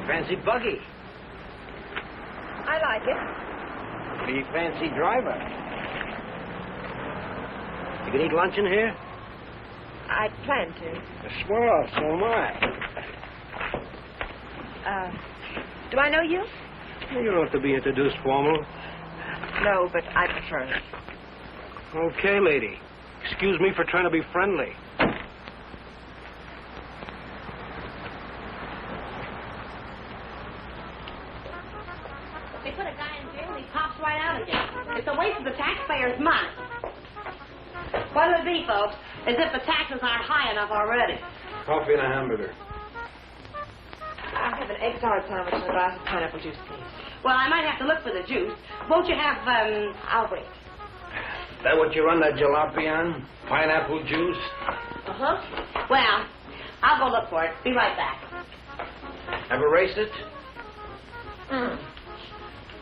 fancy buggy. I like it. Pretty fancy driver. You can eat lunch in here? I plan to. Swell, so am I. Do I know you? You don't have to be introduced formal. No, but I prefer it. Okay, lady. Excuse me for trying to be friendly. They put a guy in jail and he pops right out again. It's a waste of the taxpayers' money. What it would be, folks, is if the taxes aren't high enough already. Coffee and a hamburger. I'll have an egg salad sandwich and a glass of pineapple juice, please. Well, I might have to look for the juice. Won't you have, I'll wait. That what you run that jalopy on? Pineapple juice? Uh-huh. Well, I'll go look for it. Be right back. Ever raced it? Mm.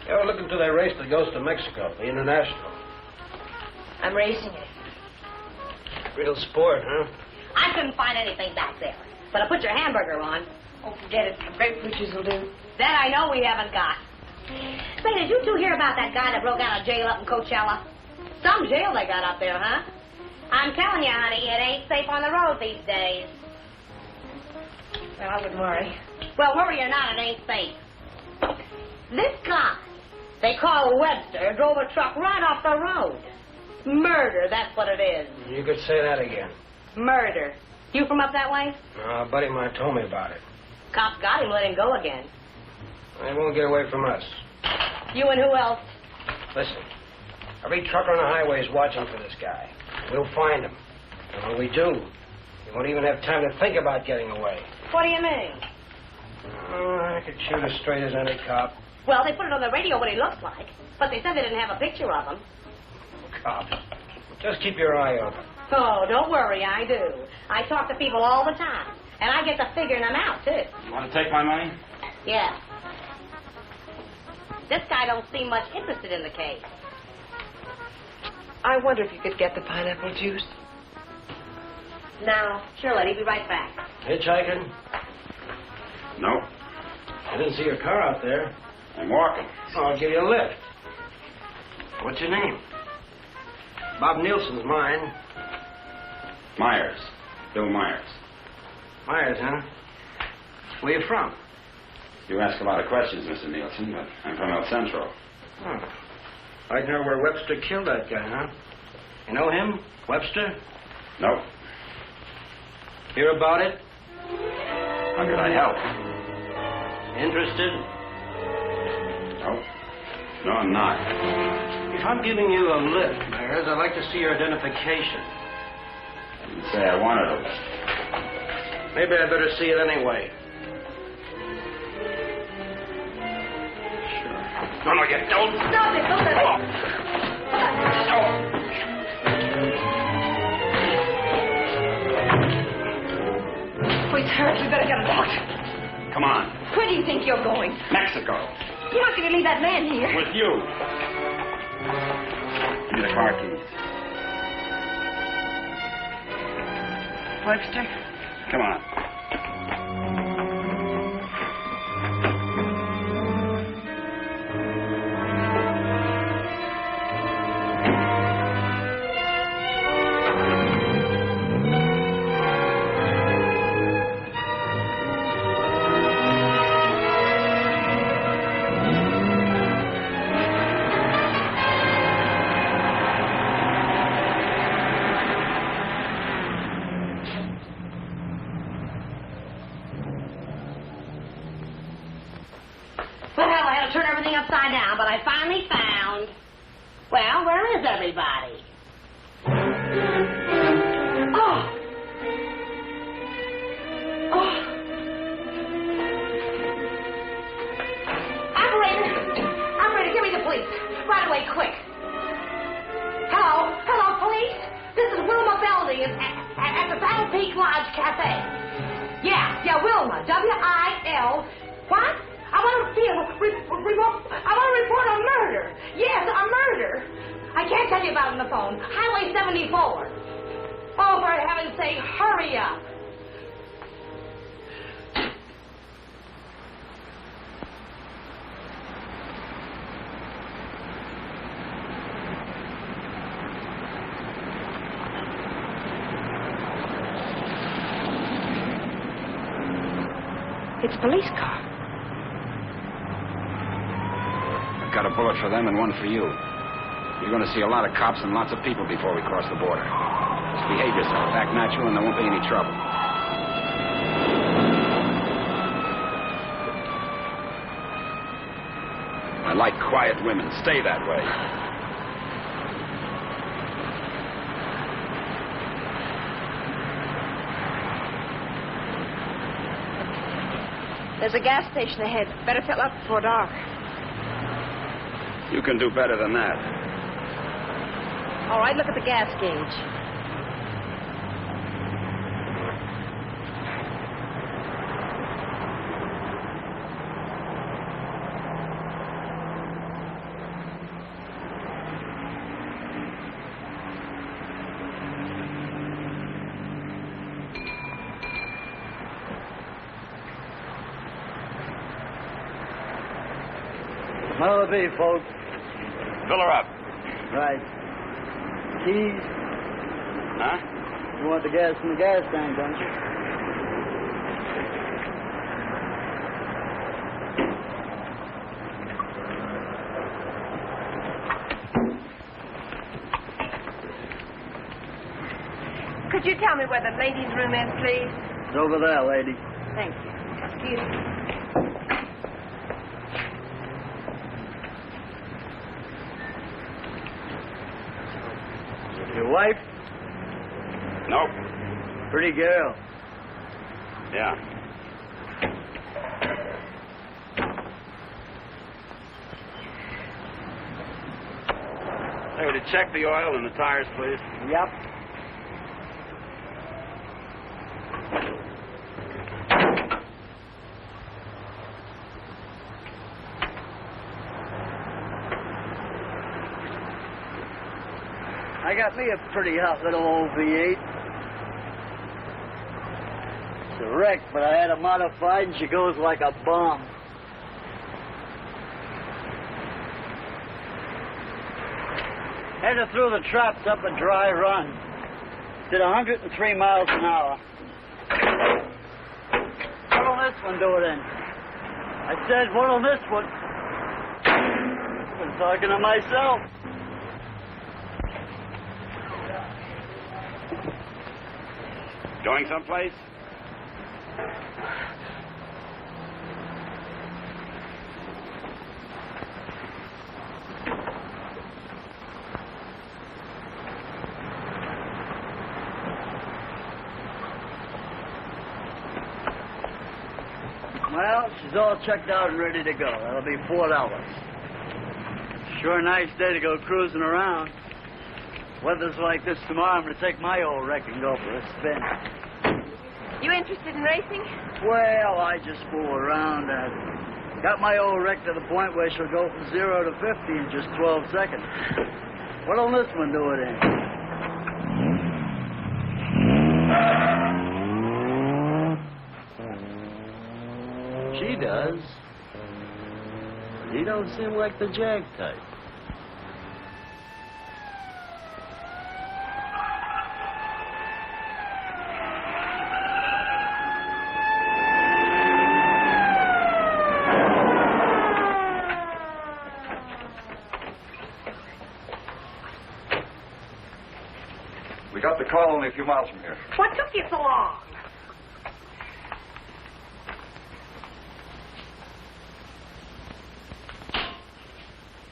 You ever look into that race that goes to Mexico, the International? I'm racing it. Real sport, huh? I couldn't find anything back there. But I put your hamburger on. Oh, forget it. Grapefruit juice will do. That I know we haven't got. Say, did you two hear about that guy that broke out of jail up in Coachella? Some jail they got up there, huh? I'm telling you, honey, it ain't safe on the road these days. Well, I wouldn't worry. Well, worry or not, it ain't safe. This guy, they call Webster, drove a truck right off the road. Murder, that's what it is. You could say that again. Murder. You from up that way? A buddy of mine told me about it. Cops got him, let him go again. They won't get away from us. You and who else? Listen, every trucker on the highway is watching for this guy. We'll find him. And when we do, he won't even have time to think about getting away. What do you mean? Oh, I could shoot as straight as any cop. Well, they put it on the radio what he looks like, but they said they didn't have a picture of him. Cop. Just keep your eye open. Oh, don't worry, I do. I talk to people all the time, and I get to figuring them out, too. You want to take my money? Yeah. This guy don't seem much interested in the case. I wonder if you could get the pineapple juice. Now, sure, lady, be right back. Hitchhiking? No. I didn't see your car out there. I'm walking. Oh, I'll give you a lift. What's your name? Bob Nielsen's mine. Myers. Bill Myers. Myers, huh? Where you from? You ask a lot of questions, Mr. Nielsen, but I'm from El Centro. Oh. I'd know where Webster killed that guy, huh? You know him? Webster? Nope. Hear about it? How could I help? Interested? Nope. No, I'm not. If I'm giving you a lift, Myers, I'd like to see your identification. I didn't say I wanted a lift. Maybe I better see it anyway. Sure. No, you don't. Stop it, don't Oh. Oh, he's hurt. We better get him out. Come on. Where do you think you're going? Mexico. You're not going to leave that man here. With you. Give me the car keys. Webster? Come on. Turn everything upside down, but I finally found... Well, where is everybody? Oh! Oh! Operator, give me the police. Right away, quick. Hello? Hello, police? This is Wilma Belding at the Battle Peak Lodge Cafe. Yeah, Wilma. W-I-L... What? I want to report a murder. Yes, a murder. I can't tell you about it on the phone. Highway 74. Oh, for heaven's sake, hurry up. It's a police car. I've got a bullet for them and one for you. You're going to see a lot of cops and lots of people before we cross the border. Just behave yourself, act natural, and there won't be any trouble. I like quiet women. Stay that way. There's a gas station ahead. Better fill up before dark. You can do better than that. All right, look at the gas gauge. What'll it be, folks? Fill her up. Right. Keys? Huh? You want the gas in the gas tank, don't you? Could you tell me where the ladies' room is, please? It's over there, lady. Thank you. Excuse me. Your wife? Nope. Pretty girl. Yeah. Hey, to check the oil and the tires, please. Yep. I got me a pretty hot little old V8. It's a wreck, but I had it modified and she goes like a bomb. Headed through the traps up a dry run. Did 103 miles an hour. What'll this one do it in? I said, what'll this one? I'm talking to myself. Going someplace? Well, she's all checked out and ready to go. That'll be $4. Sure a nice day to go cruising around. Weather's like this tomorrow, I'm going to take my old wreck and go for a spin. You interested in racing? Well, I just fool around. Got my old wreck to the point where she'll go from 0 to 50 in just 12 seconds. What'll this one do it in? She does. He don't seem like the jag type. We got the call only a few miles from here. What took you so long?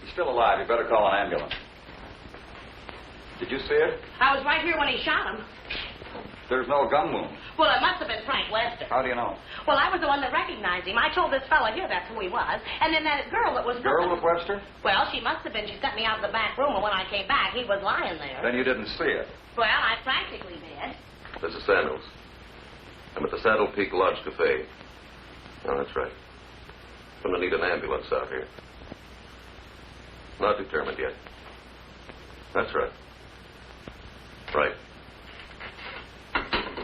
He's still alive. You better call an ambulance. Did you see it? I was right here when he shot him. There's no gun wound. Well, it must have been Frank Webster. How do you know? Well, I was the one that recognized him. I told this fella here that's who he was. And then that girl that was... Girl with Webster? Well, she must have been. She sent me out of the back room, and when I came back, he was lying there. Then you didn't see it. Well, I practically did. This is Samuels. I'm at the Saddle Peak Lodge Cafe. Oh, that's right. I'm going to need an ambulance out here. Not determined yet. That's right. Right.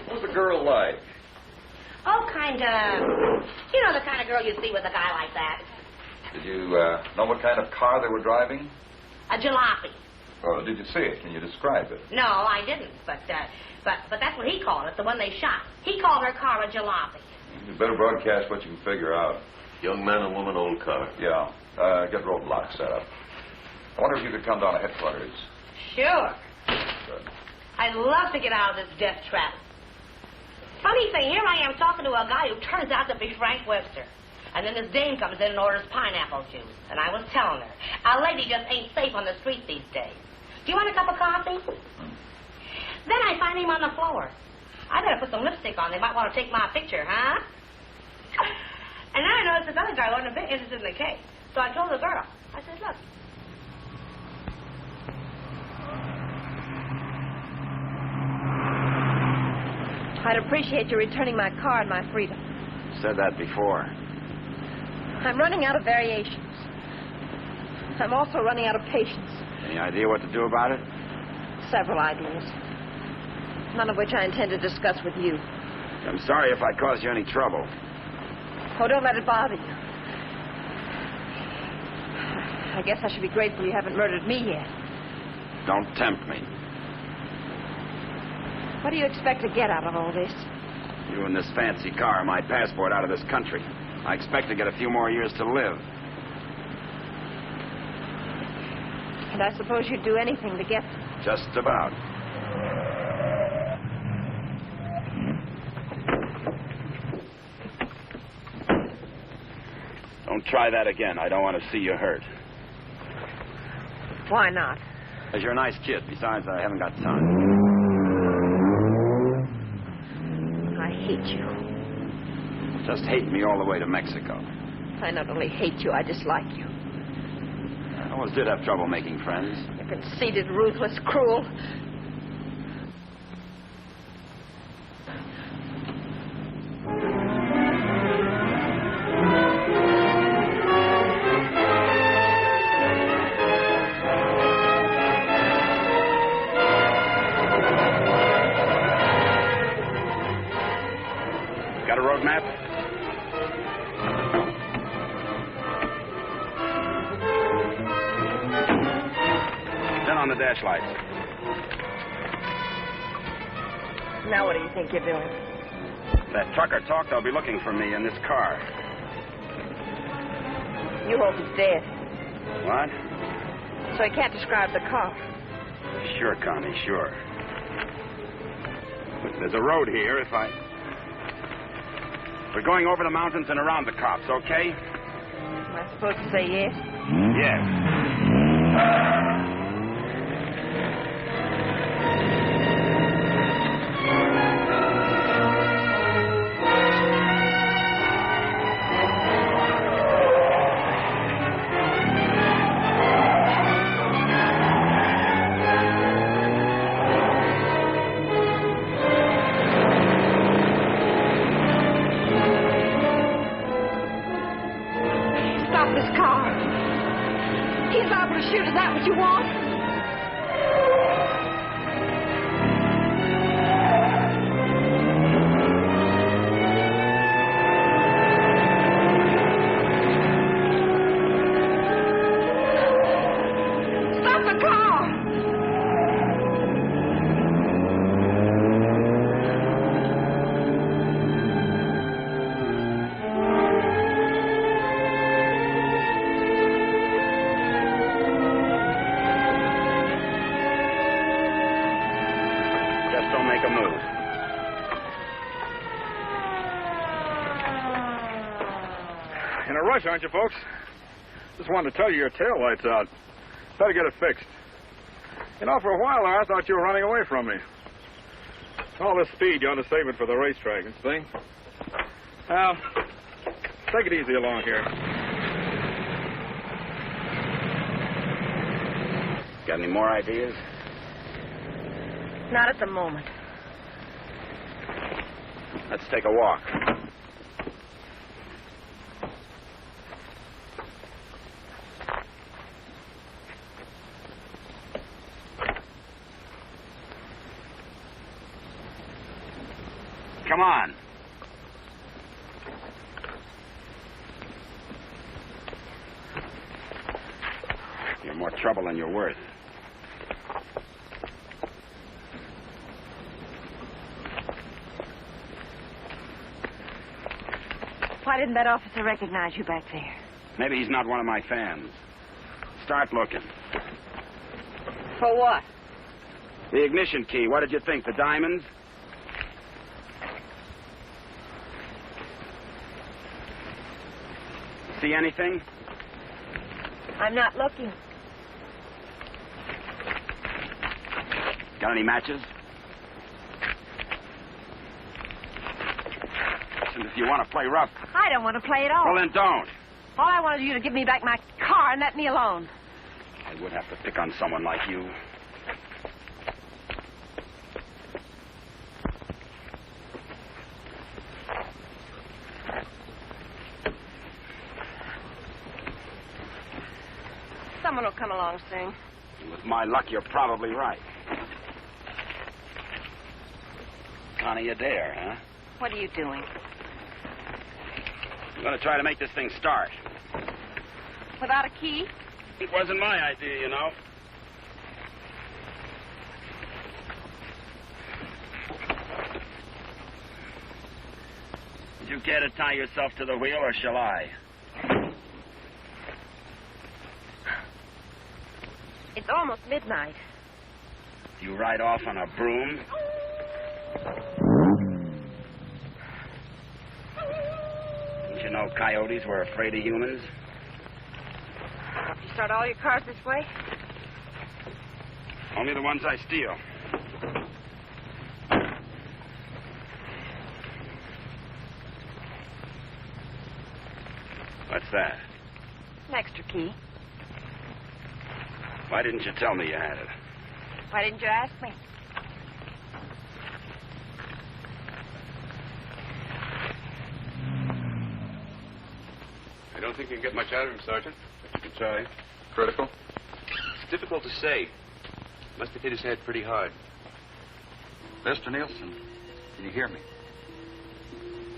What was the girl like? Oh, kind of... You know the kind of girl you see with a guy like that. Did you know what kind of car they were driving? A jalopy. Or did you see it? Can you describe it? No, I didn't. But that's what he called it, the one they shot. He called her car a jalopy. You better broadcast what you can figure out. Young man and woman, old car. Yeah. Get roadblocks set up. I wonder if you could come down to headquarters. Sure. Good. I'd love to get out of this death trap. Funny thing, here I am talking to a guy who turns out to be Frank Webster. And then this dame comes in and orders pineapple juice. And I was telling her, a lady just ain't safe on the street these days. Do you want a cup of coffee? Then I find him on the floor. I better put some lipstick on. They might want to take my picture, huh? And then I noticed this other guy wasn't a bit interested in the case. So I told the girl. I said, look. I'd appreciate you returning my car and my freedom. Said that before. I'm running out of variations. I'm also running out of patience. Any idea what to do about it? Several ideas. None of which I intend to discuss with you. I'm sorry if I caused you any trouble. Oh, don't let it bother you. I guess I should be grateful you haven't murdered me yet. Don't tempt me. What do you expect to get out of all this? You and this fancy car are my passport out of this country. I expect to get a few more years to live. And I suppose you'd do anything to get them. Just about. Don't try that again. I don't want to see you hurt. Why not? Because you're a nice kid. Besides, I haven't got time. I hate you. Just hate me all the way to Mexico. I not only hate you, I dislike you. I always did have trouble making friends. You're conceited, ruthless, cruel. Got a road map? Then on the dash lights. Now what do you think you're doing? That trucker talked they'll be looking for me in this car. You hope he's dead, What? so he can't describe the car. Sure, Connie, sure. There's a road here We're going over the mountains and around the cops, okay? Am I supposed to say yes? Yes. Stop this car. He's liable to shoot. Is that what you want? Stop the car. Just don't make a move. In a rush, aren't you, folks? Just wanted to tell you your tail light's out. Better get it fixed. You know, for a while there, I thought you were running away from me. All this speed, you ought to save it for the racetrack and thing. Now, take it easy along here. Got any more ideas? Not at the moment. Let's take a walk. Come on. You're more trouble than you're worth. Why didn't that officer recognize you back there? Maybe he's not one of my fans. Start looking. For what? The ignition key. What did you think? The diamonds? See anything? I'm not looking. Got any matches? Listen, if you want to play rough... I don't want to play at all. Well, then don't. All I wanted you to give me back my car and let me alone. I would have to pick on someone like you. Someone will come along soon. With my luck, you're probably right. Connie Adair, huh? What are you doing? I'm going to try to make this thing start. Without a key? It wasn't my idea, you know. Did you care to tie yourself to the wheel, or shall I? It's almost midnight. You ride off on a broom? Didn't you know coyotes were afraid of humans? You start all your cars this way? Only the ones I steal. What's that? An extra key. Why didn't you tell me you had it? Why didn't you ask me? I don't think you can get much out of him, Sergeant. But you can try. Critical? It's difficult to say. Must have hit his head pretty hard. Mr. Nielsen, can you hear me?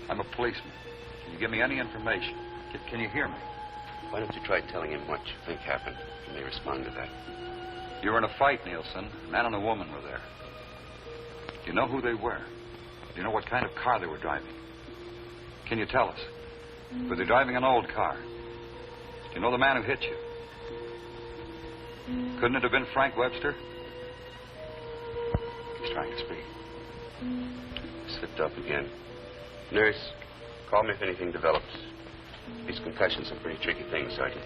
I'm a policeman. Can you give me any information? Can you hear me? Why don't you try telling him what you think happened? He may respond to that. You were in a fight, Nielsen. A man and a woman were there. Do you know who they were? Do you know what kind of car they were driving? Can you tell us? Were they driving an old car? Do you know the man who hit you? Couldn't it have been Frank Webster? He's trying to speak. Slipped up again. Nurse, call me if anything develops. These concussions are pretty tricky things, Sergeant.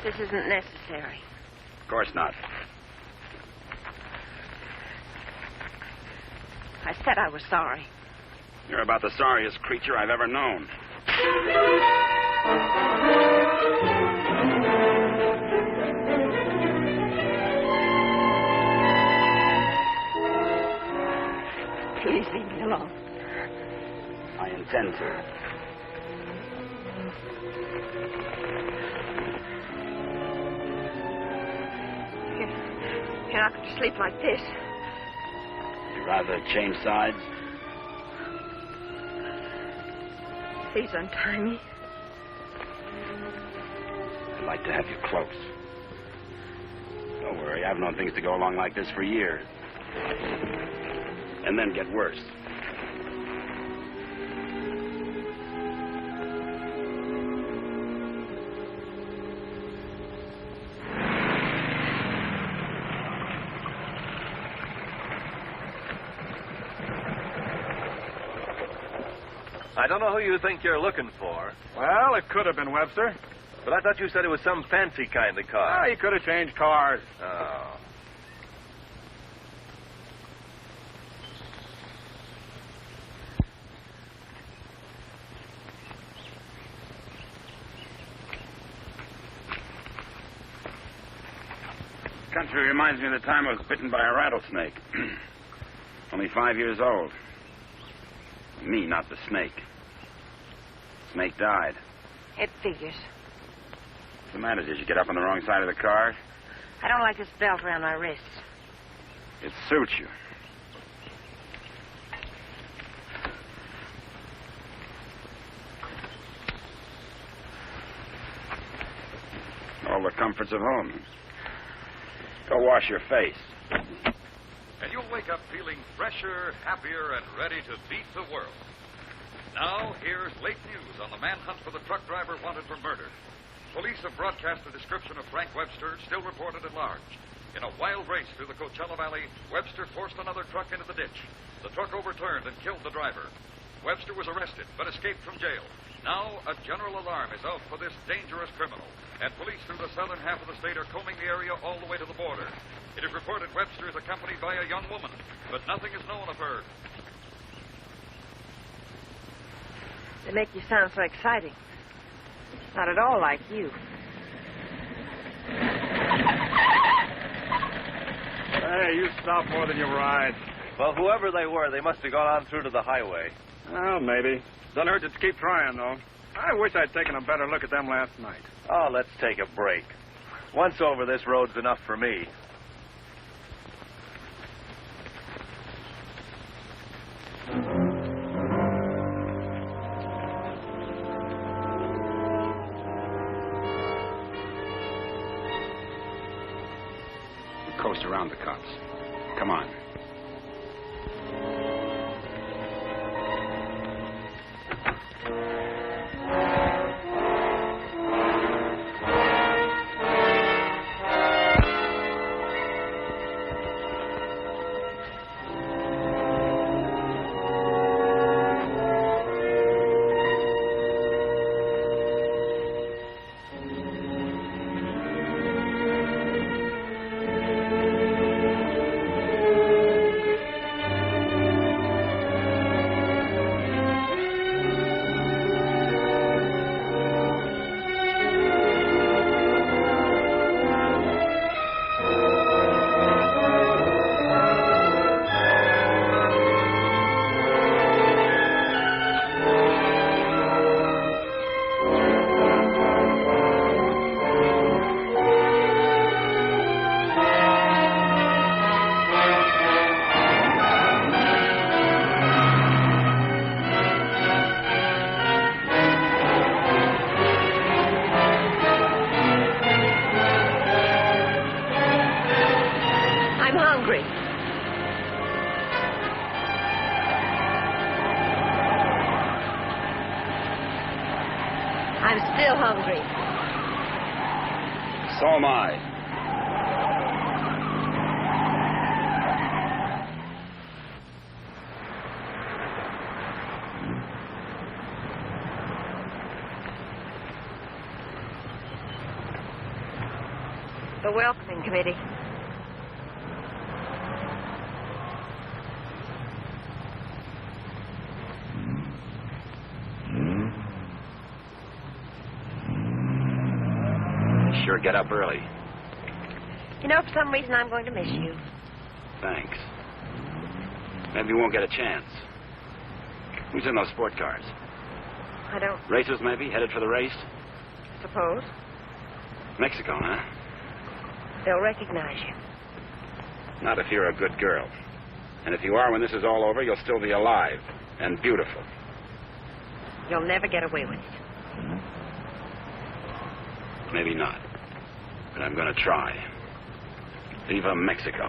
This isn't necessary. Of course not. I said I was sorry. You're about the sorriest creature I've ever known. Please leave me alone. I intend to. You're not going to sleep like this. You'd rather change sides? Please untie me. I'd like to have you close. Don't worry, I've known things to go along like this for years. And then get worse. I don't know who you think you're looking for. Well, it could have been Webster. But I thought you said it was some fancy kind of car. Ah, he could have changed cars. Oh. Country reminds me of the time I was bitten by a rattlesnake. Only 5 years old. Me, not the snake. Snake died. It figures. What's the matter? Did you get up on the wrong side of the car? I don't like this belt around my wrists. It suits you. All the comforts of home. Go wash your face. And you'll wake up feeling fresher, happier, and ready to beat the world. Now, here's late news on the manhunt for the truck driver wanted for murder. Police have broadcast the description of Frank Webster, still reported at large. In a wild race through the Coachella Valley, Webster forced another truck into the ditch. The truck overturned and killed the driver. Webster was arrested, but escaped from jail. Now, a general alarm is out for this dangerous criminal, and police through the southern half of the state are combing the area all the way to the border. It is reported Webster is accompanied by a young woman, but nothing is known of her. They make you sound so exciting. Not at all like you. Hey, you stop more than you ride. Well, whoever they were, they must have gone on through to the highway. Well, maybe. Doesn't hurt to keep trying, though. I wish I'd taken a better look at them last night. Oh, let's take a break. Once over, this road's enough for me. Coast around the cops. Come on. I'm still hungry. So am I. The welcoming committee. Sure get up early. You know, for some reason, I'm going to miss you. Thanks. Maybe we won't get a chance. Who's in those sport cars? I don't Racers, maybe? Headed for the race? suppose. Mexico, huh? They'll recognize you. Not if you're a good girl. And if you are, when this is all over, you'll still be alive and beautiful. You'll never get away with it. Maybe not. But I'm going to try. Viva Mexico.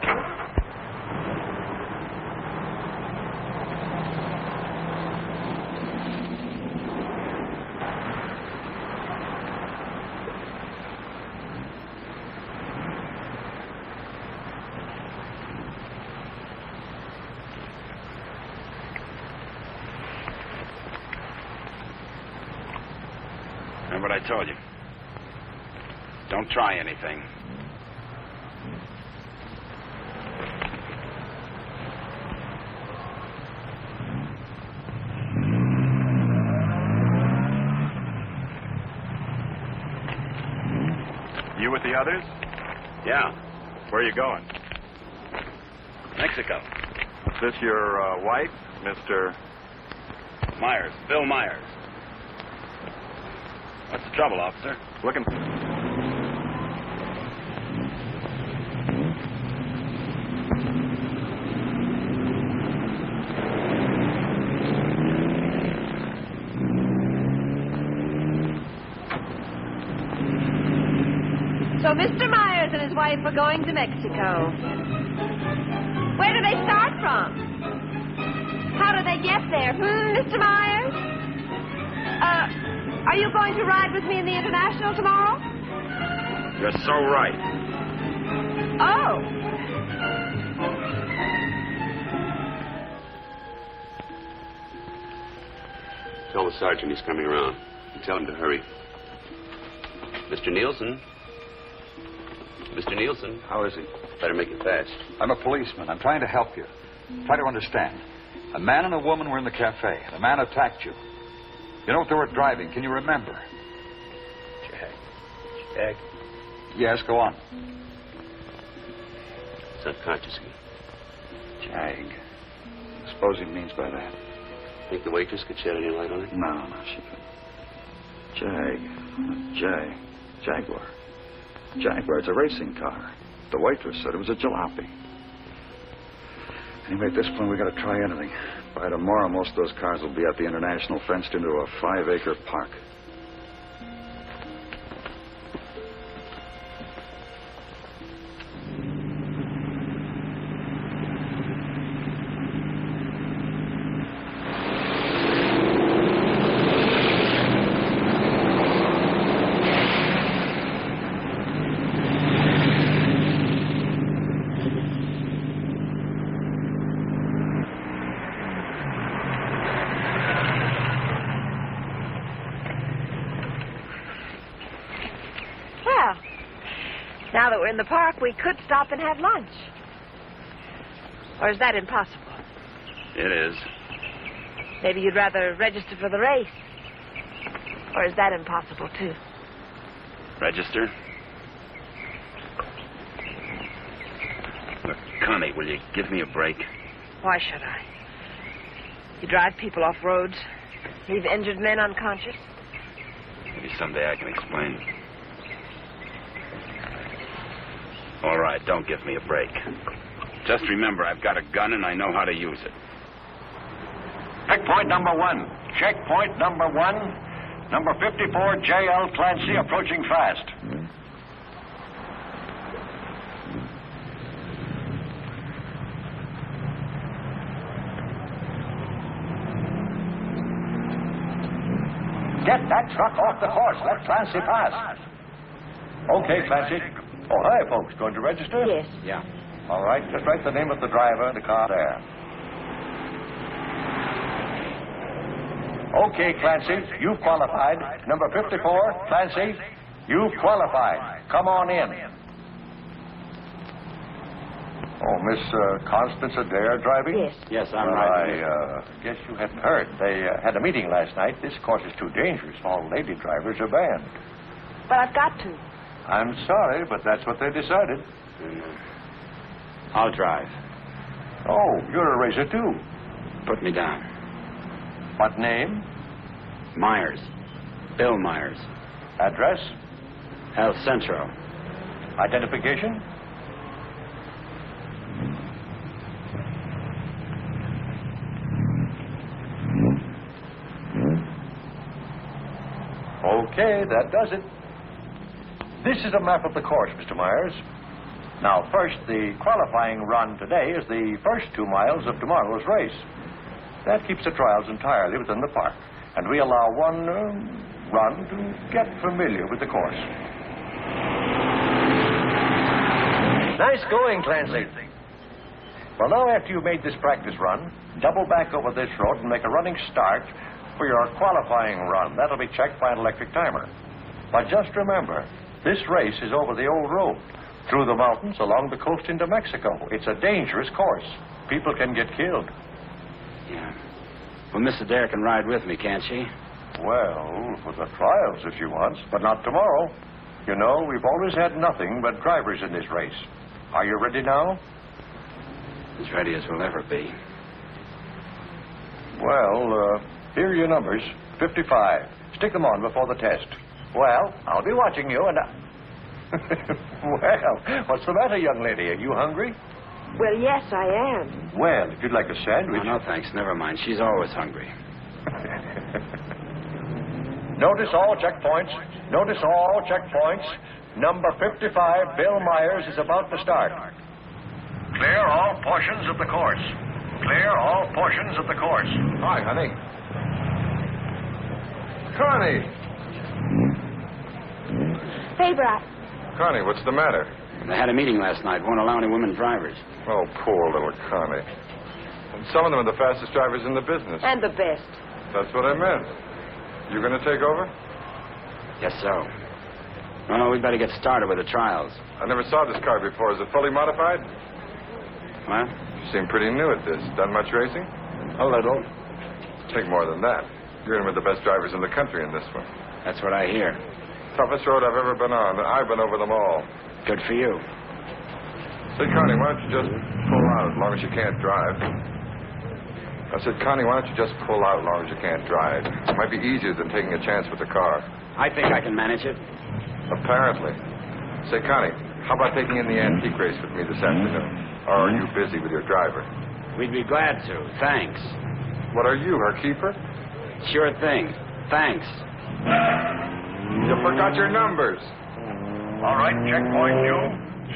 Remember what I told you? Don't try anything. You with the others? Yeah. Where are you going? Mexico. Is this your wife, Mr. Myers. Bill Myers. What's the trouble, officer? Looking. So Mr. Myers and his wife are going to Mexico. Where do they start from? How do they get there? Mr. Myers? Are you going to ride with me in the International tomorrow? You're so right. Oh. Tell the sergeant he's coming around. And tell him to hurry. Mr. Nielsen? Mr. Nielsen? How is he? Better make it fast. I'm a policeman. I'm trying to help you. Try to understand. A man and a woman were in the cafe. The man attacked you. You know what they were driving? Can you remember? Jag. Yes, go on. He's unconscious again. Jag. I suppose he means by that. Think the waitress could shed any light on it? No, she couldn't. Jaguar. Jaguar, it's a racing car. The waitress said it was a jalopy. Anyway, at this point, we got to try anything. By tomorrow, most of those cars will be at the International, fenced into a 5-acre park. Now that we're in the park, we could stop and have lunch. Or is that impossible? It is. Maybe you'd rather register for the race. Or is that impossible, too? Register? Look, Connie, will you give me a break? Why should I? You drive people off roads, leave injured men unconscious. Maybe someday I can explain. All right, don't give me a break. Just remember, I've got a gun and I know how to use it. Checkpoint number 1. Checkpoint number 1. Number 54, J.L. Clancy, approaching fast. Get that truck off the course. Let Clancy pass. Okay, Clancy. Oh, hi, folks. Going to register? Yes. Yeah. All right. Just write the name of the driver and the car there. Okay, Clancy. You've qualified. Number 54, Clancy. You've qualified. Come on in. Oh, Miss Constance Adair driving? Yes. Yes, I'm well, right. I guess you hadn't heard. They had a meeting last night. This course is too dangerous. All lady drivers are banned. But I've got to. I'm sorry, but that's what they decided. I'll drive. Oh, you're a racer, too. Put me down. What name? Myers. Bill Myers. Address? El Centro. Identification? Okay, that does it. This is a map of the course, Mr. Myers. Now, first, the qualifying run today is the first 2 miles of tomorrow's race. That keeps the trials entirely within the park, and we allow one run to get familiar with the course. Nice going, Clancy. Well, now, after you've made this practice run, double back over this road and make a running start for your qualifying run. That'll be checked by an electric timer. But just remember, This race is over the old road, through the mountains, along the coast into Mexico. It's a dangerous course. People can get killed. Yeah. Well, Miss Adair can ride with me, can't she? Well, for the trials if she wants, but not tomorrow. You know, we've always had nothing but drivers in this race. Are you ready now? As ready as we'll ever be. Well, here are your numbers. 55. Stick them on before the test. Well, I'll be watching you and Well, what's the matter, young lady? Are you hungry? Well, yes, I am. Well, if you'd like a sandwich... No, thanks. Never mind. She's always hungry. Notice all checkpoints. Notice all checkpoints. Number 55, Bill Myers, is about to start. Clear all portions of the course. Clear all portions of the course. Hi, honey. Connie! Hey, Brad. Connie, what's the matter? They had a meeting last night. Won't allow any women drivers. Oh, poor little Connie. And some of them are the fastest drivers in the business. And the best. That's what I meant. You going to take over? Guess so. Well, we'd better get started with the trials. I never saw this car before. Is it fully modified? What? You seem pretty new at this. Done much racing? A little. Take more than that. You're in with the best drivers in the country in this one. That's what I hear. Toughest road I've ever been on. I've been over them all. Good for you. Say, Connie, why don't you just pull out as long as you can't drive? I said, Connie, why don't you just pull out as long as you can't drive? It might be easier than taking a chance with the car. I think I can manage it. Apparently. Say, Connie, how about taking in the antique race with me this afternoon? Or are you busy with your driver? We'd be glad to. Thanks. What are you, her keeper? Sure thing. Thanks. You forgot your numbers. All right, checkpoint, you.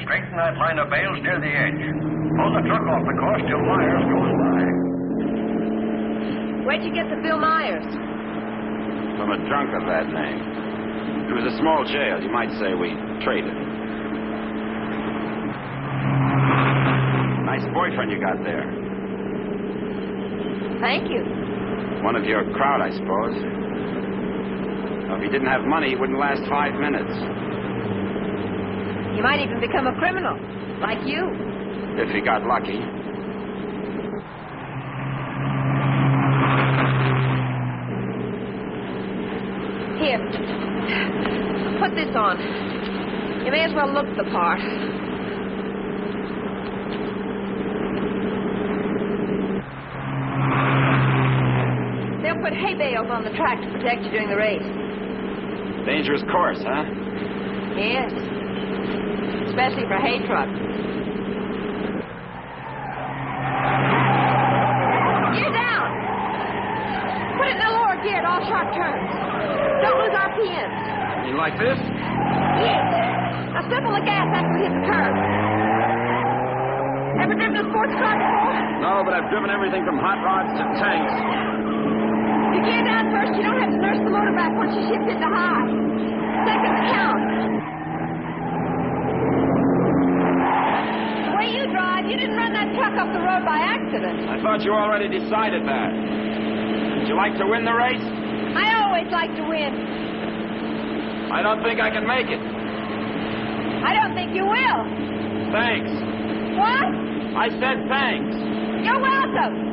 Straighten that line of bales near the edge. Pull the truck off the course till Myers goes by. Where'd you get the Bill Myers? From a drunk of that name. It was a small jail. You might say we traded. Nice boyfriend you got there. Thank you. One of your crowd, I suppose. Well, if he didn't have money, he wouldn't last 5 minutes. He might even become a criminal, like you. If he got lucky. Here. Put this on. You may as well look the part. They'll put hay bales on the track to protect you during the race. Dangerous course, huh? Yes. Especially for hay trucks. Gear down! Put it in the lower gear at all sharp turns. Don't lose RPMs. You like this? Yes. Now step on the gas after we hit the curve. Ever driven a sports car before? No, but I've driven everything from hot rods to tanks. You gear down first. You don't have to nurse the motor back once you shift into high. Seconds count. The way you drive, you didn't run that truck off the road by accident. I thought you already decided that. Would you like to win the race? I always like to win. I don't think I can make it. I don't think you will. Thanks. What? I said thanks. You're welcome.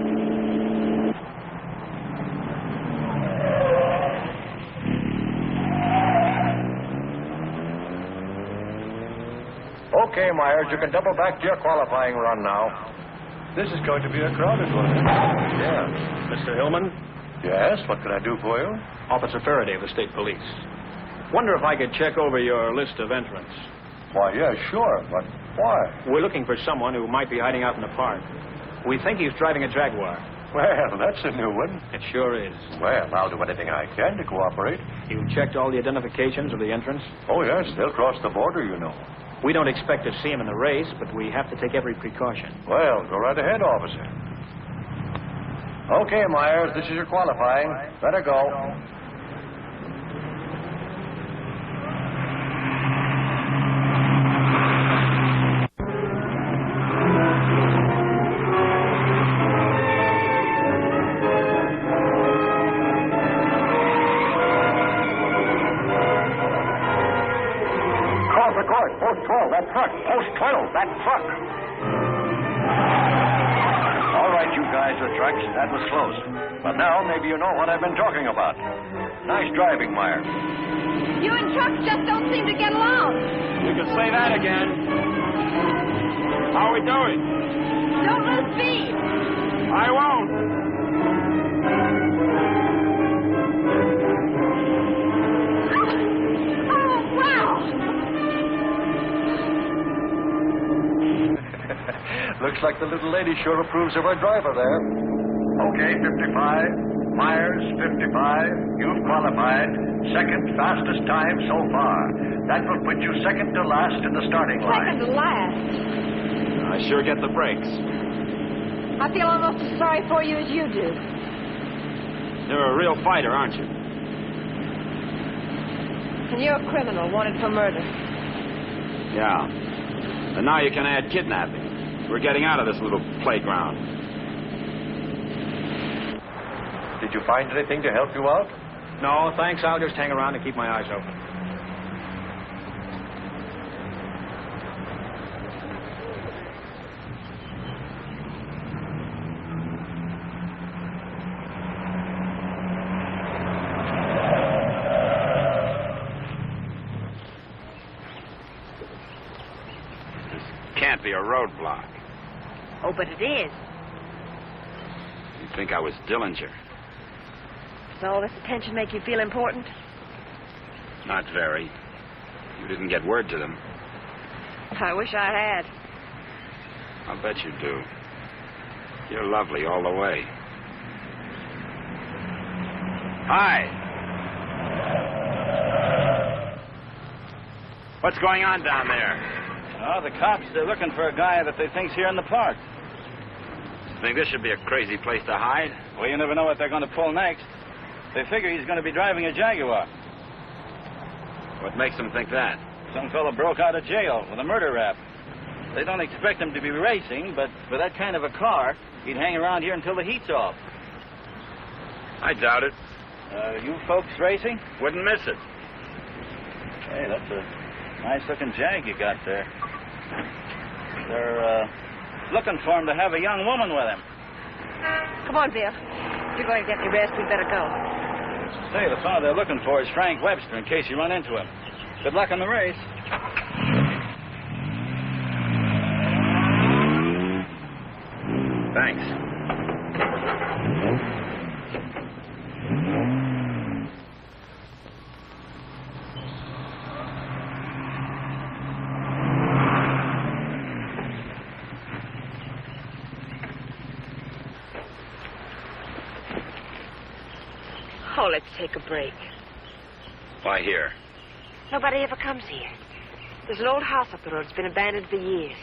Okay, Myers, you can double back to your qualifying run now. This is going to be a crowded one. Yeah. Mr. Hillman? Yes, what can I do for you? Officer Faraday of the State Police. Wonder if I could check over your list of entrants. Why, yeah, sure, but why? We're looking for someone who might be hiding out in the park. We think he's driving a Jaguar. Well, that's a new one. It sure is. Well, I'll do anything I can to cooperate. You checked all the identifications of the entrants? Oh, yes, they'll cross the border, you know. We don't expect to see him in the race, but we have to take every precaution. Well, go right ahead, officer. Okay, Myers, this is your qualifying. Better go. Post 12, that truck. Post 12, that truck. All right, you guys with trucks, that was close. But now maybe you know what I've been talking about. Nice driving, Myers. You and trucks just don't seem to get along. You can say that again. How are we doing? Don't lose speed. I won't. Oh, wow. Looks like the little lady sure approves of our driver there. Okay, 55. Myers, 55. You've qualified. Second fastest time so far. That will put you second to last in the starting line. Second to last. I sure get the breaks. I feel almost as sorry for you as you do. You're a real fighter, aren't you? And you're a criminal wanted for murder. Yeah. And now you can add kidnapping. We're getting out of this little playground. Did you find anything to help you out? No, thanks. I'll just hang around and keep my eyes open. Can't be a roadblock. Oh, but it is. You'd think I was Dillinger. Does all this attention make you feel important? Not very. You didn't get word to them. I wish I had. I'll bet you do. You're lovely all the way. Hi. What's going on down there? Oh, the cops, they're looking for a guy that they think's here in the park. Think this should be a crazy place to hide? Well, you never know what they're going to pull next. They figure he's going to be driving a Jaguar. What makes them think that? Some fellow broke out of jail with a murder rap. They don't expect him to be racing, but for that kind of a car, he'd hang around here until the heat's off. I doubt it. You folks racing? Wouldn't miss it. Hey, that's a nice-looking Jag you got there. They're looking for him to have a young woman with him. Come on, Bill. If you're going to get any rest, we'd better go. Say, the fellow they're looking for is Frank Webster, in case you run into him. Good luck in the race. Thanks. Oh, let's take a break. Why here? Nobody ever comes here. There's an old house up the road. It's been abandoned for years.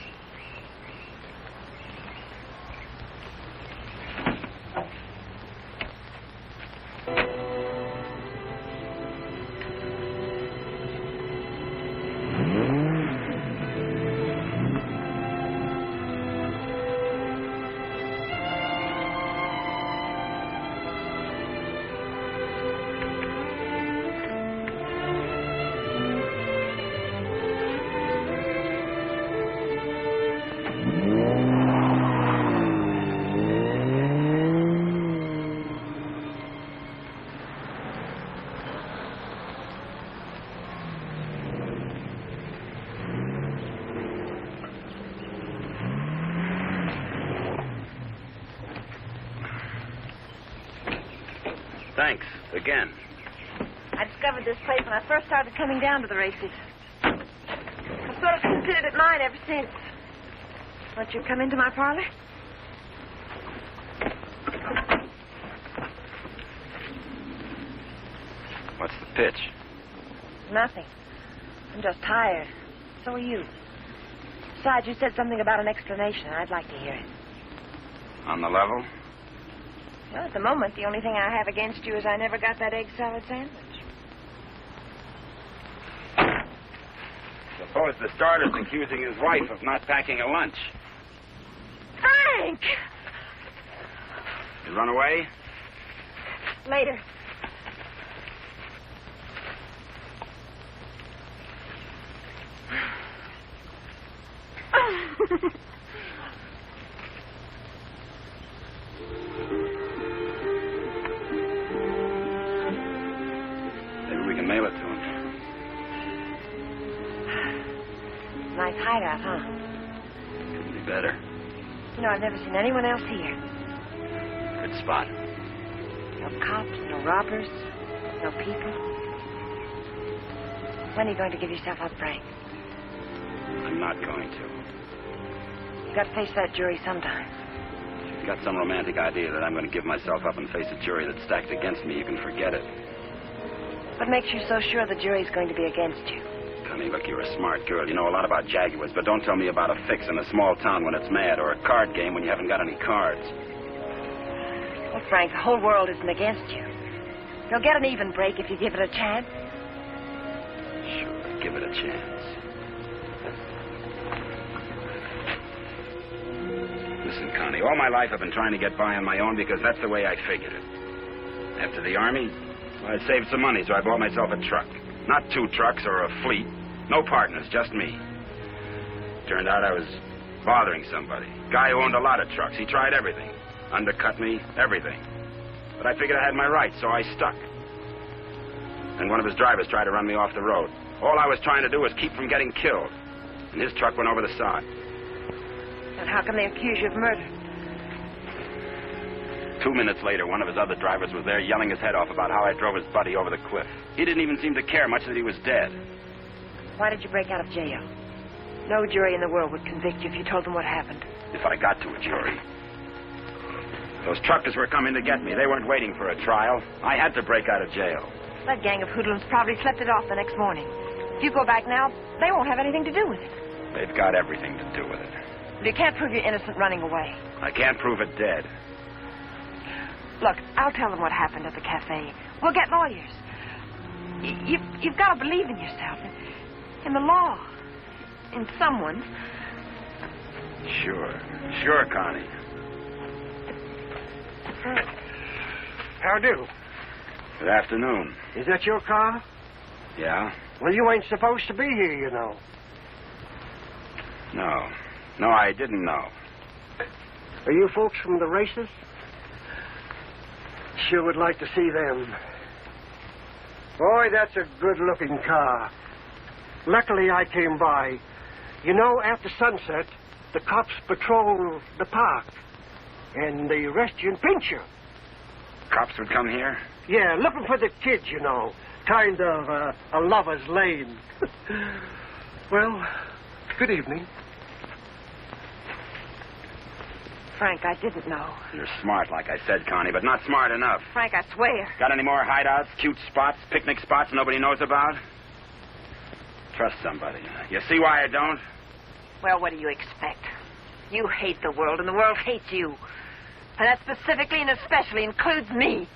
Thanks. Again. I discovered this place when I first started coming down to the races. I've sort of considered it mine ever since. Won't you come into my parlor? What's the pitch? Nothing. I'm just tired. So are you. Besides, you said something about an explanation. I'd like to hear it. On the level? Well, at the moment, the only thing I have against you is I never got that egg salad sandwich. Suppose the starter's accusing his wife of not packing a lunch. Frank! You run away? Later. Maybe we can mail it to him. Nice hideout, huh? Couldn't be better. You know, I've never seen anyone else here. Good spot. No cops, no robbers, no people. When are you going to give yourself up, Frank? I'm not going to. You got to face that jury sometime. If you've got some romantic idea that I'm going to give myself up and face a jury that's stacked against me, you can forget it. What makes you so sure the jury's going to be against you? Connie, look, you're a smart girl. You know a lot about Jaguars, but don't tell me about a fix in a small town when it's mad or a card game when you haven't got any cards. Well, Frank, the whole world isn't against you. You'll get an even break if you give it a chance. Sure, give it a chance. Listen, Connie, all my life I've been trying to get by on my own because that's the way I figured it. After the Army, I saved some money, so I bought myself a truck. Not 2 trucks or a fleet. No partners, just me. Turned out I was bothering somebody. Guy who owned a lot of trucks. He tried everything. Undercut me, everything. But I figured I had my rights, so I stuck. And one of his drivers tried to run me off the road. All I was trying to do was keep from getting killed. And his truck went over the side. And how can they accuse you of murder? 2 minutes later, one of his other drivers was there yelling his head off about how I drove his buddy over the cliff. He didn't even seem to care much that he was dead. Why did you break out of jail? No jury in the world would convict you if you told them what happened. If I got to a jury. Those truckers were coming to get me. They weren't waiting for a trial. I had to break out of jail. That gang of hoodlums probably slept it off the next morning. If you go back now, they won't have anything to do with it. They've got everything to do with it. But you can't prove you're innocent running away. I can't prove it dead. Look, I'll tell them what happened at the cafe. We'll get lawyers. You've got to believe in yourself, in the law, in someone. Sure, Connie. How do? Good afternoon. Is that your car? Yeah? Well, you ain't supposed to be here, you know. No, I didn't know. Are you folks from the races? Sure would like to see them. Boy, that's a good-looking car. Luckily, I came by. You know, after sunset, the cops patrol the park. And they arrest you and pinch you. Cops would come here? Yeah, looking for the kids, you know. Kind of a lover's lane. Well, good evening. Frank, I didn't know. You're smart, like I said, Connie, but not smart enough. Frank, I swear. Got any more hideouts, cute spots, picnic spots nobody knows about? Trust somebody. You see why I don't? Well, what do you expect? You hate the world, and the world hates you. And that specifically and especially includes me.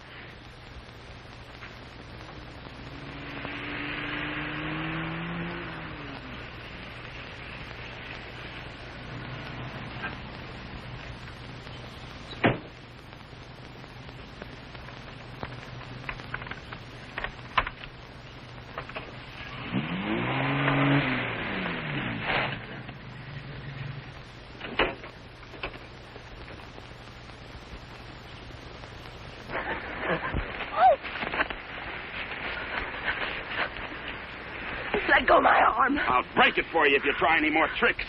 Let go my arm. I'll break it for you if you try any more tricks.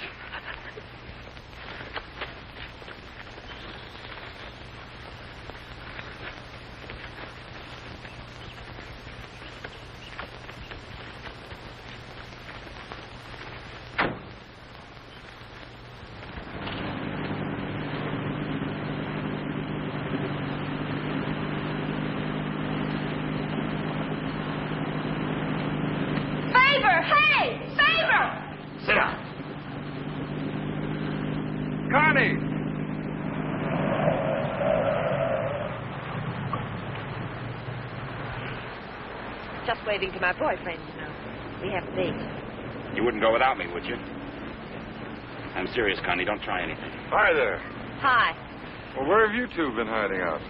Sit down. Connie! Just waving to my boyfriend, you know. We have a date. You wouldn't go without me, would you? I'm serious, Connie. Don't try anything. Hi there. Hi. Well, where have you two been hiding out?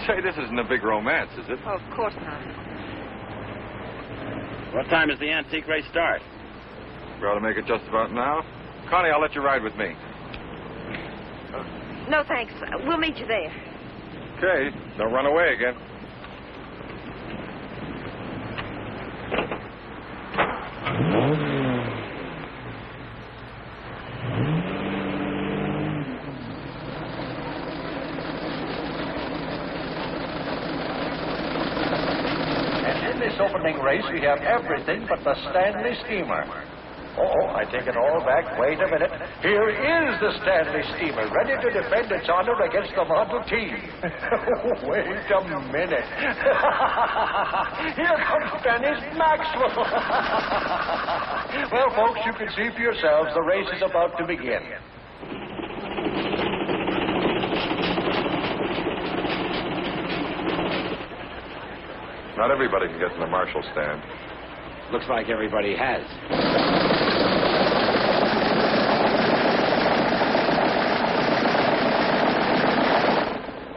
Say, this isn't a big romance, is it? Oh, of course not. What time does the antique race start? We ought to make it just about now. Connie, I'll let you ride with me. No, thanks. We'll meet you there. Okay, don't run away again. And in this opening race, we have everything but the Stanley Steamer. Oh, I take it all back. Wait a minute. Here is the Stanley Steamer, ready to defend its honor against the Model T. Wait a minute. Here comes Dennis Maxwell. Well, folks, you can see for yourselves the race is about to begin. Not everybody can get in the marshal stand. Looks like everybody has.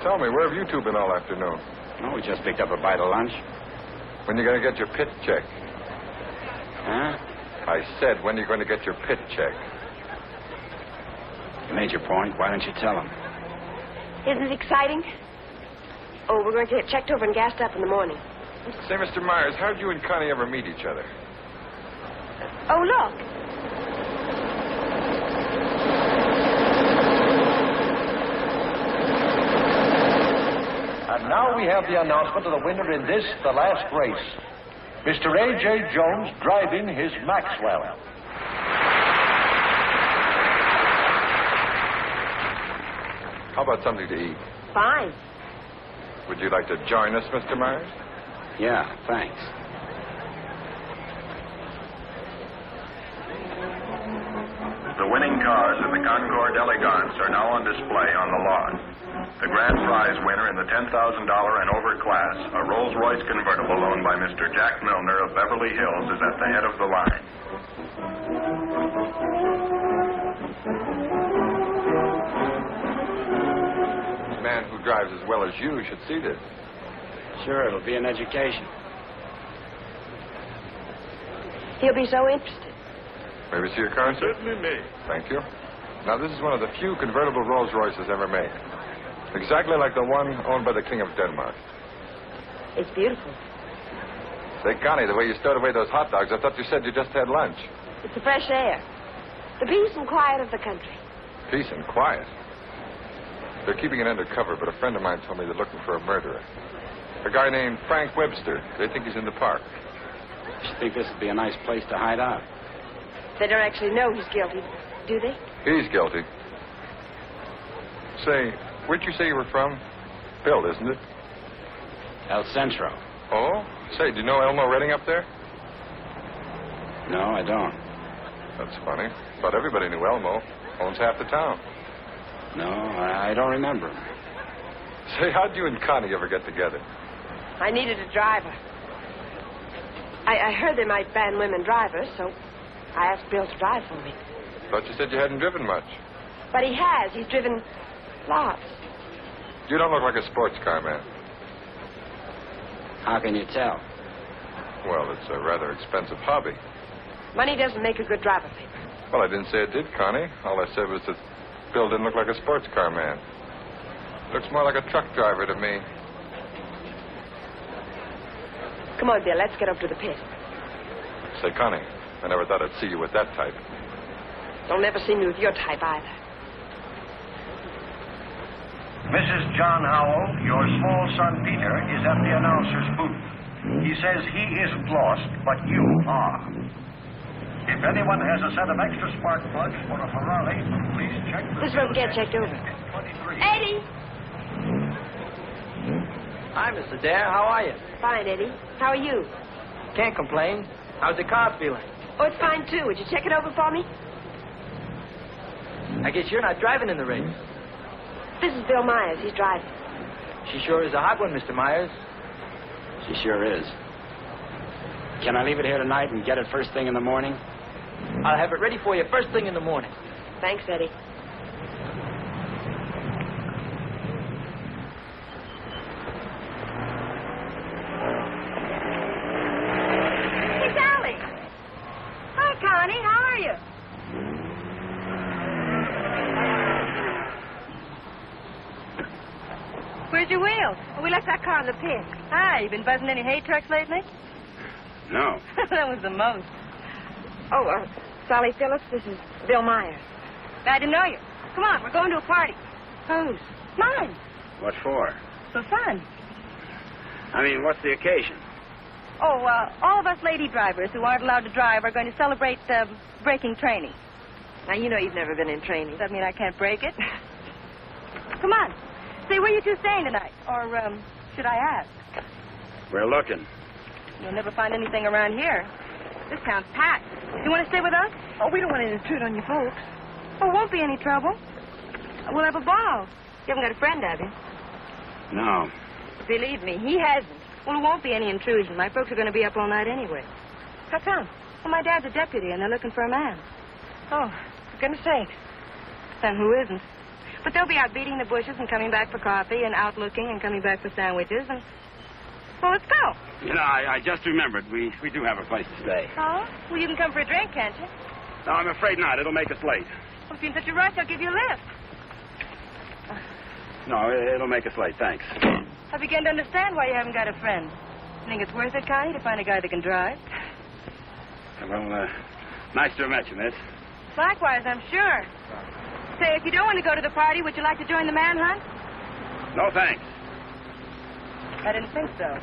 Tell me, where have you two been all afternoon? Oh, we just picked up a bite of lunch. When you going to get your pit check? Huh? I said, when are you going to get your pit check? You made your point. Why don't you tell him? Isn't it exciting? Oh, we're going to get checked over and gassed up in the morning. Say, Mr. Myers, how'd you and Connie ever meet each other? Oh, look. And now we have the announcement of the winner in this, the last race. Mr. A.J. Jones driving his Maxwell. How about something to eat? Fine. Would you like to join us, Mr. Myers? Yeah, thanks. The winning cars in the Concorde Elegance are now on display on the lot. The grand prize winner in the $10,000 and over class, a Rolls-Royce convertible owned by Mr. Jack Milner of Beverly Hills, is at the head of the line. A man who drives as well as you should see this. Sure, it'll be an education. He'll be so interested. May we see your car, sir? Certainly may. Thank you. Now, this is one of the few convertible Rolls Royces ever made. Exactly like the one owned by the King of Denmark. It's beautiful. Say, Connie, the way you stowed away those hot dogs, I thought you said you just had lunch. It's the fresh air. The peace and quiet of the country. Peace and quiet. They're keeping it undercover, but a friend of mine told me they're looking for a murderer. A guy named Frank Webster. They think he's in the park. You think this would be a nice place to hide out? They don't actually know he's guilty, do they? He's guilty. Say, where'd you say you were from? Bill, isn't it? El Centro. Oh? Say, do you know Elmo Redding up there? No, I don't. That's funny. About everybody knew Elmo. Owns half the town. No, I don't remember. Say, how'd you and Connie ever get together? I needed a driver. I heard they might ban women drivers, so I asked Bill to drive for me. Thought you said you hadn't driven much. But he has. He's driven lots. You don't look like a sports car man. How can you tell? Well, it's a rather expensive hobby. Money doesn't make a good driver, Pip. Well, I didn't say it did, Connie. All I said was that Bill didn't look like a sports car man. Looks more like a truck driver to me. Come on, Bill. Let's get up to the pit. Say, Connie, I never thought I'd see you with that type. Don't ever see me with your type either. Mrs. John Howell, your small son Peter is at the announcer's booth. He says he isn't lost, but you are. If anyone has a set of extra spark plugs for a Ferrari, please check the... This won't get checked over. Eddie! Hi, Mr. Dare. How are you? Fine, Eddie. How are you? Can't complain. How's the car feeling? Oh, it's fine, too. Would you check it over for me? I guess you're not driving in the race. This is Bill Myers. He's driving. She sure is a hot one, Mr. Myers. She sure is. Can I leave it here tonight and get it first thing in the morning? I'll have it ready for you first thing in the morning. Thanks, Eddie. Where's your wheels? Oh, we left that car in the pit. Hi, you been buzzing any hay trucks lately? No. That was the most. Oh, Sally Phillips, this is Bill Myers. Glad to know you. Come on, we're going to a party. Whose? Mine. What for? For fun. I mean, what's the occasion? Oh, all of us lady drivers who aren't allowed to drive are going to celebrate breaking training. Now, you know you've never been in training. Does that mean I can't break it? Come on. Say, where you two staying tonight? Or, should I ask? We're looking. You'll never find anything around here. This town's packed. You want to stay with us? Oh, we don't want to intrude on you folks. Oh, won't be any trouble. We'll have a ball. You haven't got a friend, have you? No. Believe me, he hasn't. Well, it won't be any intrusion. My folks are going to be up all night anyway. How come? Well, my dad's a deputy, and they're looking for a man. Oh, for goodness sake. Then who isn't? But they'll be out beating the bushes and coming back for coffee and out looking and coming back for sandwiches and... Well, let's go. You know, I just remembered. We do have a place to stay. Oh? Well, you can come for a drink, can't you? No, I'm afraid not. It'll make us late. Well, if you're in such a rush, I'll give you a lift. No, it'll make us late. Thanks. I begin to understand why you haven't got a friend. Think it's worth it, Connie, to find a guy that can drive? Well, nice to have met you, miss. Likewise, I'm sure. Say, if you don't want to go to the party, would you like to join the manhunt? No, thanks. I didn't think so.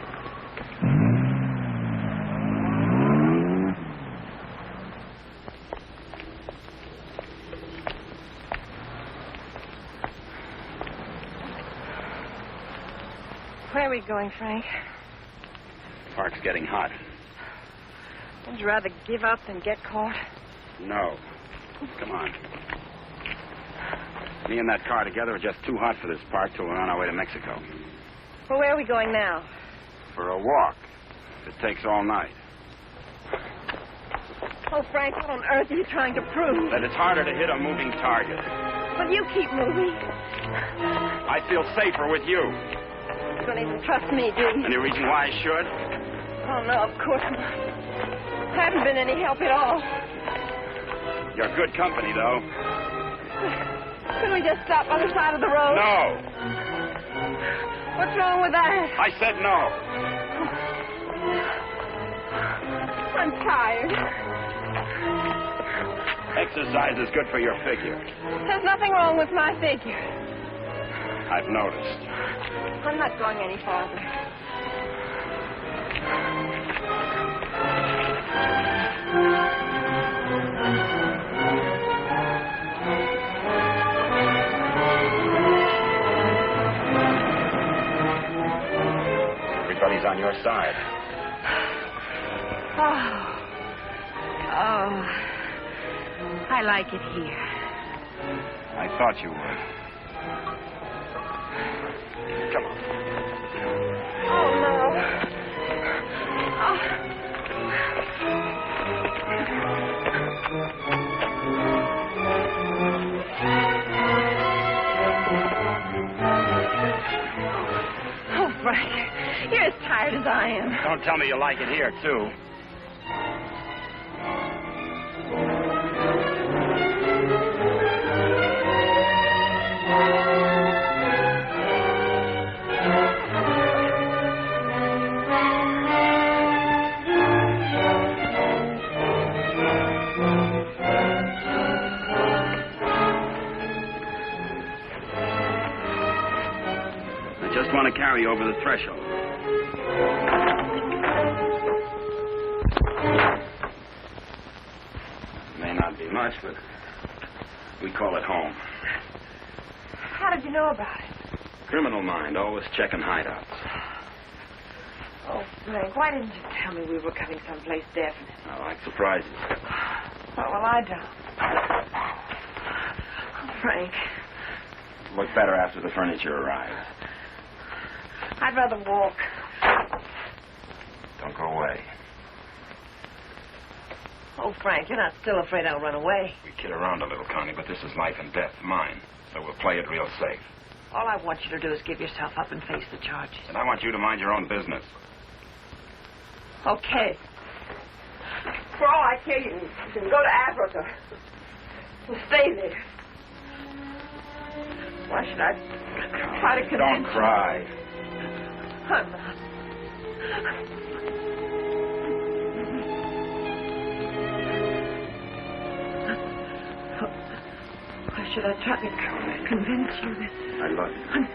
Where are we going, Frank? Park's getting hot. Would you rather give up than get caught? No. Come on. Me and that car together are just too hot for this park till we're on our way to Mexico. Well, where are we going now? For a walk. It takes all night. Oh, Frank, what on earth are you trying to prove? That it's harder to hit a moving target. Well, you keep moving. I feel safer with you. You don't even trust me, do you? Any reason why I should? Oh, no, of course not. I haven't been any help at all. You're good company, though. Couldn't we just stop on the side of the road? No. What's wrong with that? I said no. I'm tired. Exercise is good for your figure. There's nothing wrong with my figure. I've noticed. I'm not going any farther. Everybody's on your side. Oh, I like it here. I thought you would. Come on. Oh, no. Oh, Frank, you're as tired as I am. Don't tell me you like it here, too. I just want to carry you over the threshold. May not be much, but we call it home. How did you know about it? Criminal mind, always checking hideouts. Oh, Frank, why didn't you tell me we were coming someplace definite? I like surprises. Oh, well, I don't. Oh, Frank, Look better after the furniture arrives. I'd rather walk. Don't go away. Oh, Frank, you're not still afraid I'll run away. We kid around a little, Connie, but this is life and death, mine. So we'll play it real safe. All I want you to do is give yourself up and face the charges. And I want you to mind your own business. Okay. For all I care, you can go to Africa and stay there. Why should I try to convince Don't cry. I'm not. Why should I try to convince you that... I love you.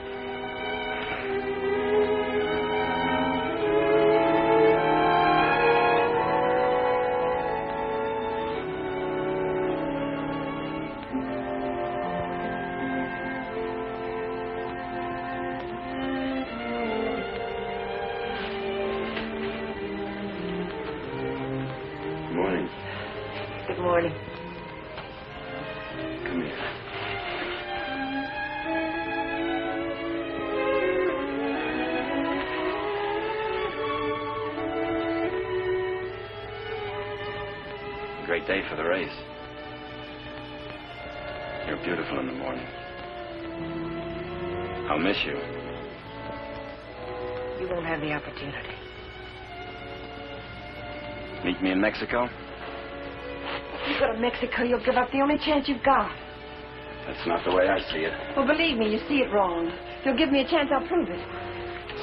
Good morning. Come here. A great day for the race. You're beautiful in the morning. I'll miss you. You won't have the opportunity. Meet me in Mexico? You go to Mexico, you'll give up the only chance you've got. That's not the way I see it. Well, believe me, you see it wrong. If you'll give me a chance, I'll prove it.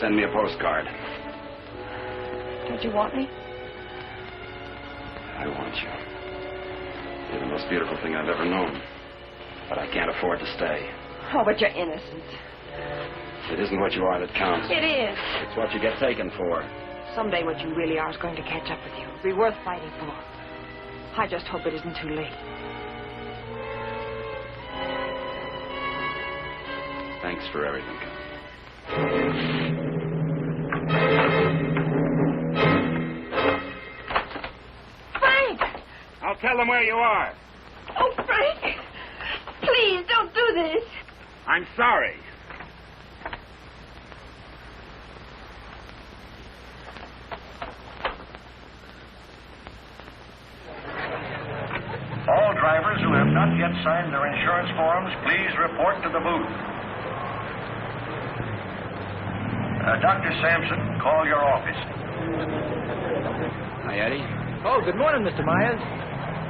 Send me a postcard. Don't you want me? I want you. You're the most beautiful thing I've ever known. But I can't afford to stay. Oh, but you're innocent. It isn't what you are that counts. It is. It's what you get taken for. Someday what you really are is going to catch up with you. It'll be worth fighting for. I just hope it isn't too late. Thanks for everything. Frank! I'll tell them where you are. Oh, Frank! Please, don't do this. I'm sorry. All drivers who have not yet signed their insurance forms, please report to the booth. Dr. Sampson, call your office. Hi, Eddie. Oh, good morning, Mr. Myers.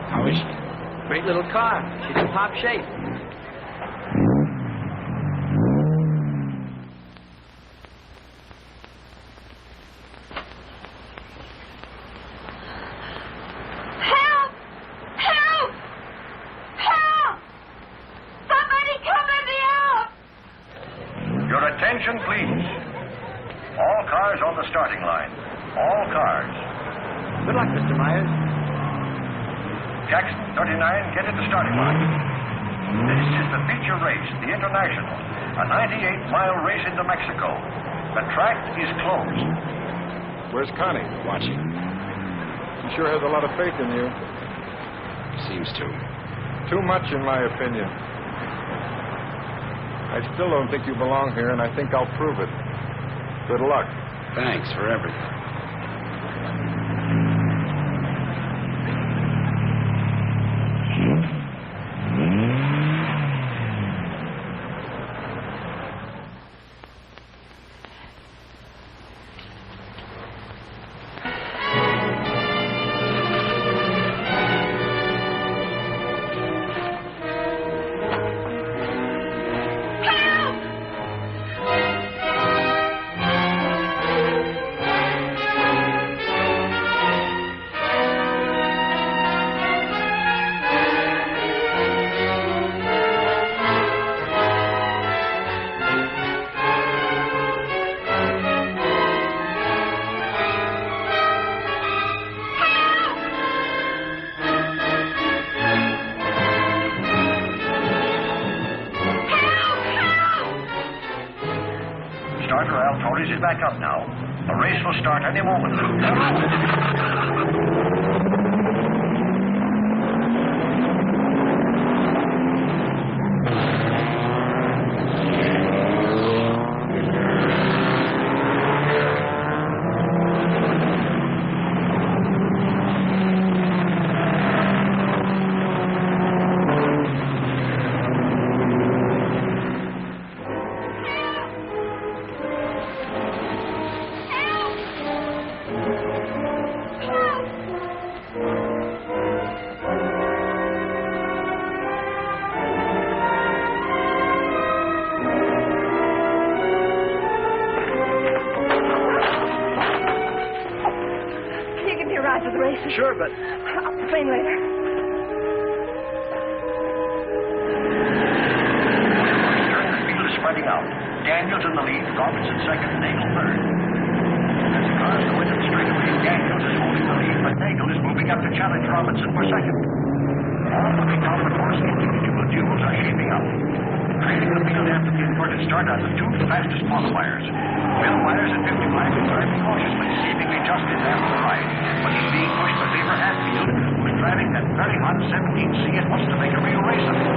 How is she? Great little car. She's in top shape. Help! Help! Help! Somebody come let me out! Your attention, please. All cars on the starting line. All cars. Good luck, Mr. Myers. Jackson, 39, get at the starting line. This is the feature race, the International, a 98-mile race into Mexico. The track is closed. Where's Connie? Watching. She sure has a lot of faith in you. Seems to. Too much, in my opinion. I still don't think you belong here, and I think I'll prove it. Good luck. Thanks for everything. Starter Al Torres is back up now. The race will start any moment. Help! Sure, but... I'll explain later. The field is spreading out. Daniels in the lead, Robinson second, Nagel third. As the cars go into the straightaway, Daniels is holding the lead, but Nagel is moving up to challenge Robinson for second. All looking out for course individual duels are shaping up. Trailing the field after the inverted start are the two fastest qualifiers. Bill Myers at 55 is driving cautiously, seemingly just in after the ride. But he's being pushed by Beaver Hatfield, who's driving that very hot 17C and wants to make a real race of it.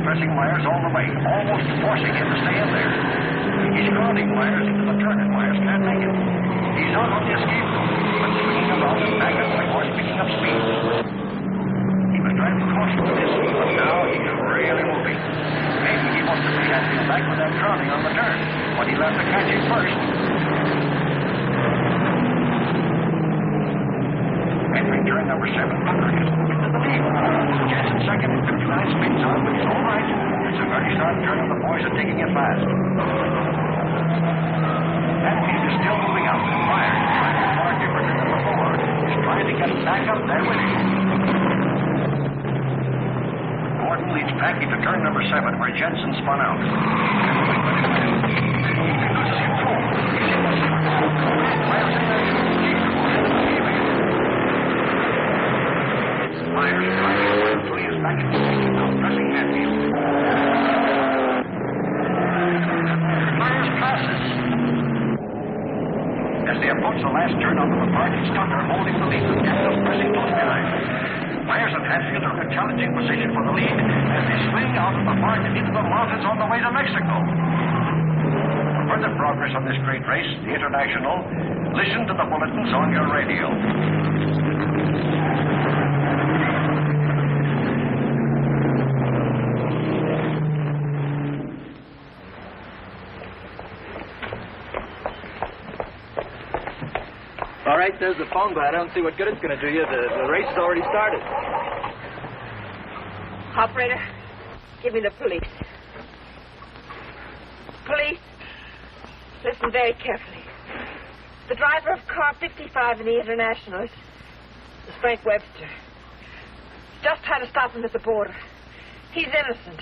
Pressing Myers all the way, almost forcing him to stay in there. He's crowding Myers into the turn, and Myers can't make it. He's out on the escape route, but swinging around and back up the course, picking up speed. He was driving cautiously this week, but now he's really moving. Maybe he wants to be Hatfield back with that crowding on the turn, but he'll have to catch him first. Entering turn number 7, Buckner is moving to the lead. Jensen second at 59 spins on, but he's all right. It's a very sharp turn, and the boys are taking it fast. Hatfield is still moving out. Myers, driving far different than before, is trying to get back up there with him. Gordon leads Packy to turn number 7, where Jensen spun out. He loses him too. He's in the Myers in there. Myers driving until he is back in the lead, now pressing Hatfield. Myers passes. As they approach the last turn onto the park, it's Tucker holding the lead with Daniels pressing close behind. Myers and Hatfield are in a challenging position for the lead as they swing out of the park and into the mountains on the way to Mexico. For further progress on this great race, the International, listen to the bulletins on your radio. All right, there's the phone, but I don't see what good it's going to do you. The race has already started. Operator, give me the police. Police, listen very carefully. The driver of car 55 in the International is Frank Webster. Just had to stop him at the border. He's innocent.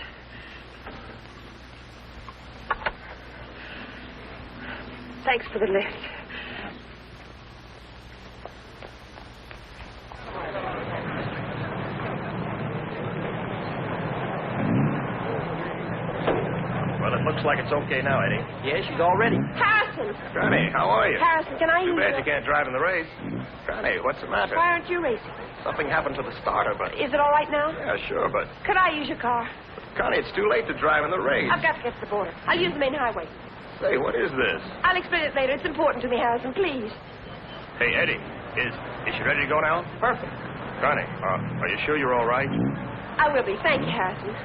Thanks for the lift. Well, it looks like it's okay now, Eddie. Yeah, she's all ready. Harrison! Connie, how are you? Harrison, can I use Too bad your... you can't drive in the race. Connie, what's the matter? Why aren't you racing? Something happened to the starter, but... Is it all right now? Yeah, sure, but... Could I use your car? Connie, it's too late to drive in the race. I've got to get to the border. I'll use the main highway. Say, what is this? I'll explain it later. It's important to me, Harrison. Please. Hey, Eddie, is she ready to go now? Perfect. Connie, are you sure you're all right? I will be. Thank you, Harrison.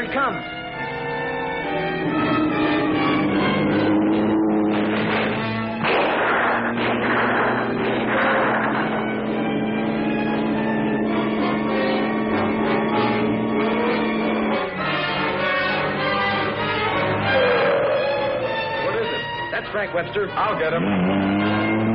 it comes. That's Frank Webster. I'll get him.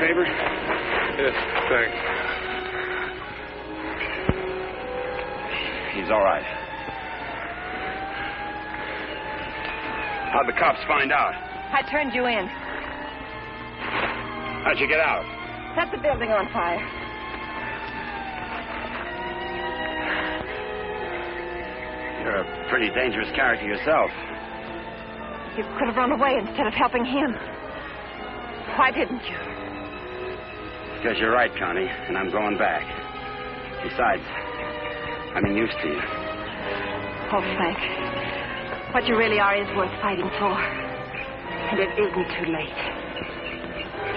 Faber? Yes, thanks. He's all right. How'd the cops find out? I turned you in. How'd you get out? Set the building on fire. You're a pretty dangerous character yourself. You could have run away instead of helping him. Why didn't you? Because you're right, Connie, and I'm going back. Besides, I'm used to you. Oh, Frank, what you really are is worth fighting for. And it isn't too late.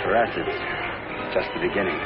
For us, it's just the beginning.